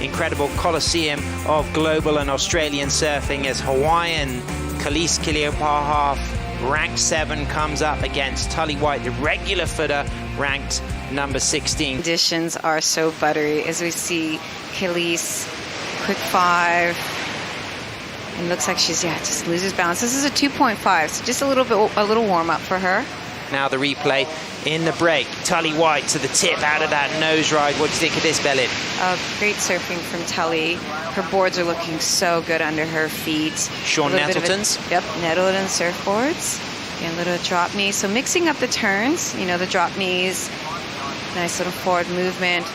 incredible Colosseum of global and Australian surfing as Hawaiian Kelis Kaleopaa, ranked 7, comes up against T.White, the regular footer, ranked number 16. Conditions are so buttery as we see Kelis, quick 5. It looks like she's, just loses balance. This is a 2.5, so just a little warm up for her. Now the replay in the break. T.White to the tip out of that nose ride. What do you think of this, Belin? Great surfing from Tully. Her boards are looking so good under her feet. Sean Nettleton's? Yep, Nettleton surfboards. And a little drop knee. So mixing up the turns, the drop knees, nice little forward movement.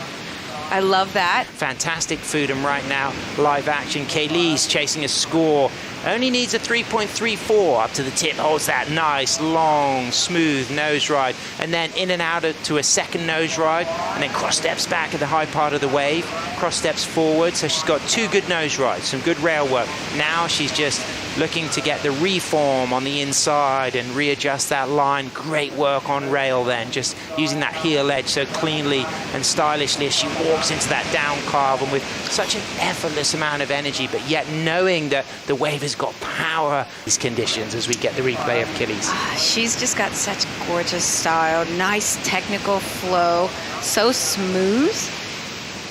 I love that. Fantastic food, and right now, live action. Kelis chasing a score. Only needs a 3.34 up to the tip. Holds that nice, long, smooth nose ride. And then in and out to a second nose ride. And then cross steps back at the high part of the wave. Cross steps forward. So she's got 2 good nose rides, some good rail work. Now she's just looking to get the reform on the inside and readjust that line. Great work on rail then, just using that heel edge so cleanly and stylishly as she walks into that down carve, and with such an effortless amount of energy, but yet knowing that the wave has got power. These conditions as we get the replay of Kelis. She's just got such gorgeous style, nice technical flow, so smooth,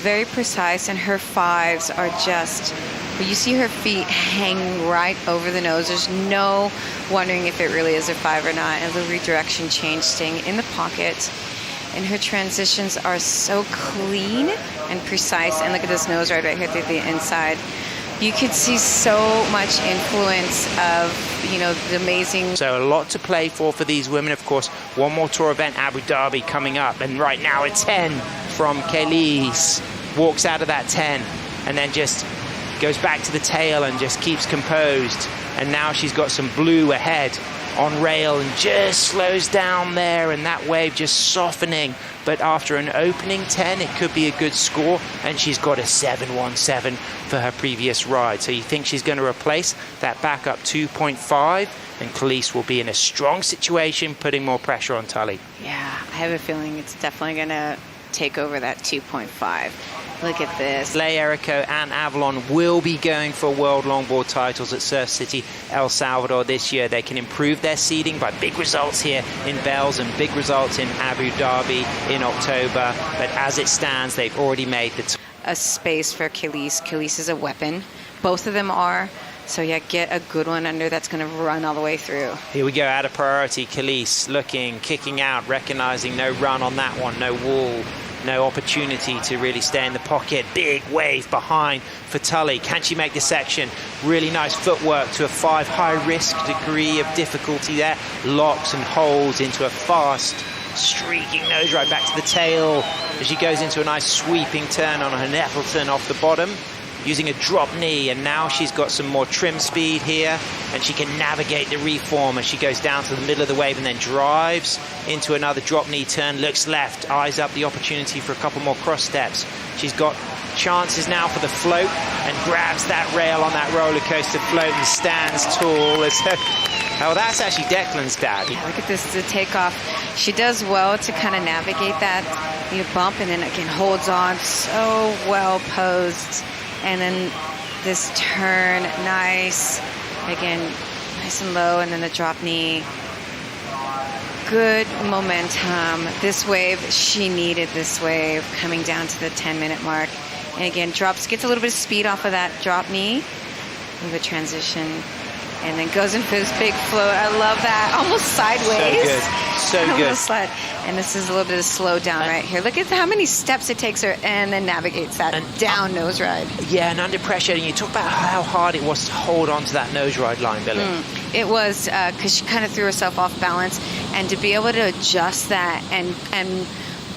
very precise, and her 5s are just, you see her feet hang right over the nose. There's no wondering if it really is a 5 or not. And the redirection change, staying in the pocket. And her transitions are so clean and precise. And look at this nose ride right here through the inside. You could see so much influence of, the amazing. So a lot to play for these women. Of course, one more tour event, Abu Dhabi, coming up. And right now a 10 from Kelis. Walks out of that 10 and then just goes back to the tail and just keeps composed. And now she's got some blue ahead on rail and just slows down there, and that wave just softening. But after an opening 10, it could be a good score, and she's got a 7.17 for her previous ride. So you think she's going to replace that backup 2.5, and Kelis will be in a strong situation, putting more pressure on Tully. Yeah, I have a feeling it's definitely going to take over that 2.5. Look at this. Le Erico and Avalon will be going for world longboard titles at Surf City, El Salvador this year. They can improve their seeding by big results here in Bells and big results in Abu Dhabi in October. But as it stands, they've already made a space for Kelis. Kelis is a weapon. Both of them are. So yeah, get a good one under that's going to run all the way through. Here we go, out of priority. Kelis looking, kicking out, recognizing no run on that one, no wall. No opportunity to really stay in the pocket. Big wave behind for Tully. Can she make the section? Really nice footwork to a 5, high risk degree of difficulty there. Locks and holds into a fast, streaking nose ride back to the tail as she goes into a nice sweeping turn on her Nettleton off the bottom, using a drop knee, and now she's got some more trim speed here, and she can navigate the reform as she goes down to the middle of the wave and then drives into another drop knee turn, looks left, eyes up the opportunity for a couple more cross steps. She's got chances now for the float and grabs that rail on that roller coaster float and stands tall as oh, that's actually Declan's dad. Yeah, look at this, the takeoff. She does well to kind of navigate that bump, and then again holds on, so well posed. And then this turn, nice. Again, nice and low, and then the drop knee. Good momentum. This wave, she needed this wave coming down to the 10-minute mark. And again, gets a little bit of speed off of that drop knee. Move a transition. And then goes into this big float. I love that. Almost sideways. So good. Slide. And this is a little bit of slow down right here. Look at how many steps it takes her, and then navigates that down nose ride. Yeah, and under pressure. And you talk about how hard it was to hold on to that nose ride line, Billy. It was because she kind of threw herself off balance, and to be able to adjust that and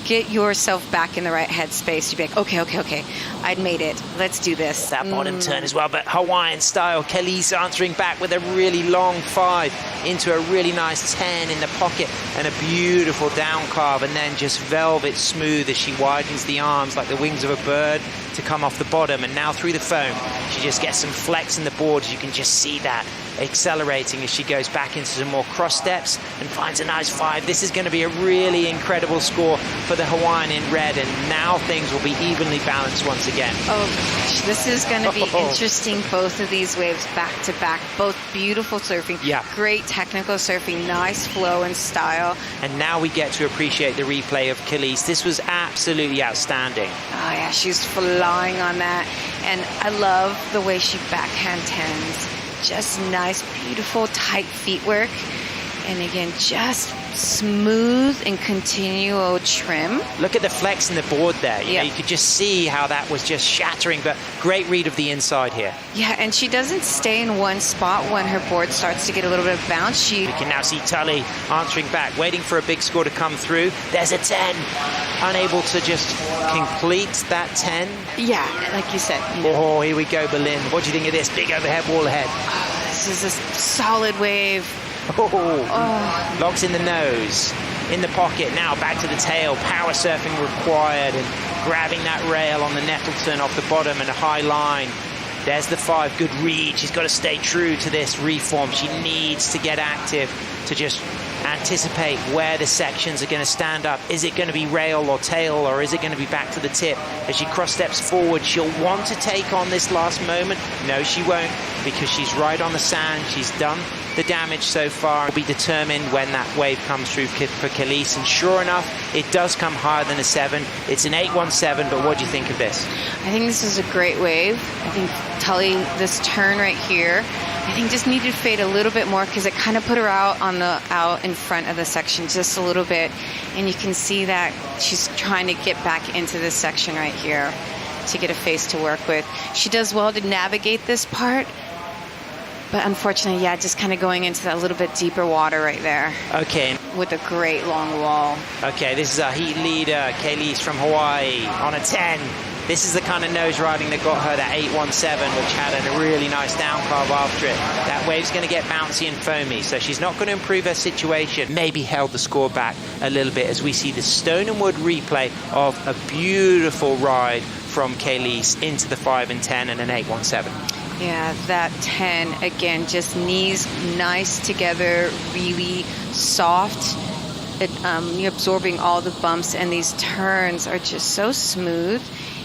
get yourself back in the right headspace, you'd be like, okay, I'd made it. Let's do this. That bottom turn as well, but Hawaiian style. Kelis answering back with a really long 5 into a really nice 10 in the pocket and a beautiful down carve, and then just velvet smooth as she widens the arms like the wings of a bird. to come off the bottom, and now through the foam, she just gets some flex in the board. You can just see that accelerating as she goes back into some more cross steps and finds a nice 5. This is going to be a really incredible score for the Hawaiian in red, and now things will be evenly balanced once again. Oh gosh, this is going to be interesting. Both of these waves back to back, both beautiful surfing, great technical surfing, nice flow and style. And now we get to appreciate the replay of Kelis. This was absolutely outstanding. Oh yeah, she's flying on that, and I love the way she backhand tens. Just nice, beautiful, tight feet work. And again, just smooth and continual trim. Look at the flex in the board there. You know, you could just see how that was just shattering, but great read of the inside here. Yeah, and she doesn't stay in one spot when her board starts to get a little bit of bounce. We can now see Tully answering back, waiting for a big score to come through. There's a 10. Unable to just complete that 10. Yeah, like you said. Oh, here we go, Berlin. What do you think of this? Big overhead wall ahead. Oh, this is a solid wave. Oh, logs in the nose, in the pocket, now back to the tail, power surfing required, and grabbing that rail on the Nettleton off the bottom and a high line. There's the 5, good read. She's got to stay true to this reform. She needs to get active to just anticipate where the sections are going to stand up. Is it going to be rail or tail, or is it going to be back to the tip? As she cross steps forward, she'll want to take on this last moment. No, she won't, because she's right on the sand. She's done the damage so far. Will be determined when that wave comes through for Kelis, and sure enough, it does come higher than a 7. It's an 817, but what do you think of this? I think this is a great wave. I think Tully, this turn right here, I think just needed to fade a little bit more, because it kind of put her out in front of the section just a little bit, and you can see that she's trying to get back into this section right here to get a face to work with. She does well to navigate this part, but unfortunately, yeah, just kind of going into that little bit deeper water right there. Okay. With a great long wall. Okay, this is our heat leader, Kelis from Hawaii, on a 10. This is the kind of nose riding that got her that 817, which had a really nice down carve after it. That wave's going to get bouncy and foamy, so she's not going to improve her situation. Maybe held the score back a little bit as we see the stone and wood replay of a beautiful ride from Kelis into the 5 and 10 and an 817. Yeah, that 10, again, just knees nice together, really soft. You're absorbing all the bumps, and these turns are just so smooth.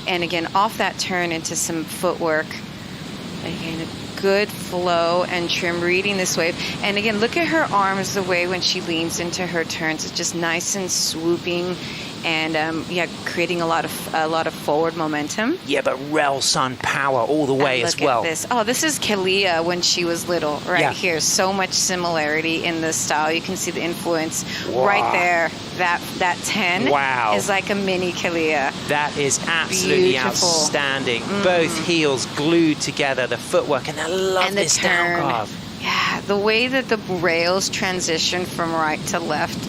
And again, off that turn into some footwork. Again, a good flow and trim reading this wave. And again, look at her arms, the way when she leans into her turns. It's just nice and swooping, and yeah, creating a lot of forward momentum. Yeah, but Rel Sun power all the way as well. Look at this. Oh, this is Kelia when she was little, right here. So much similarity in the style. You can see the influence right there. That 10 is like a mini Kelia. That is absolutely outstanding. Both heels glued together, the footwork, and I love this down carve. Yeah, the way that the rails transition from right to left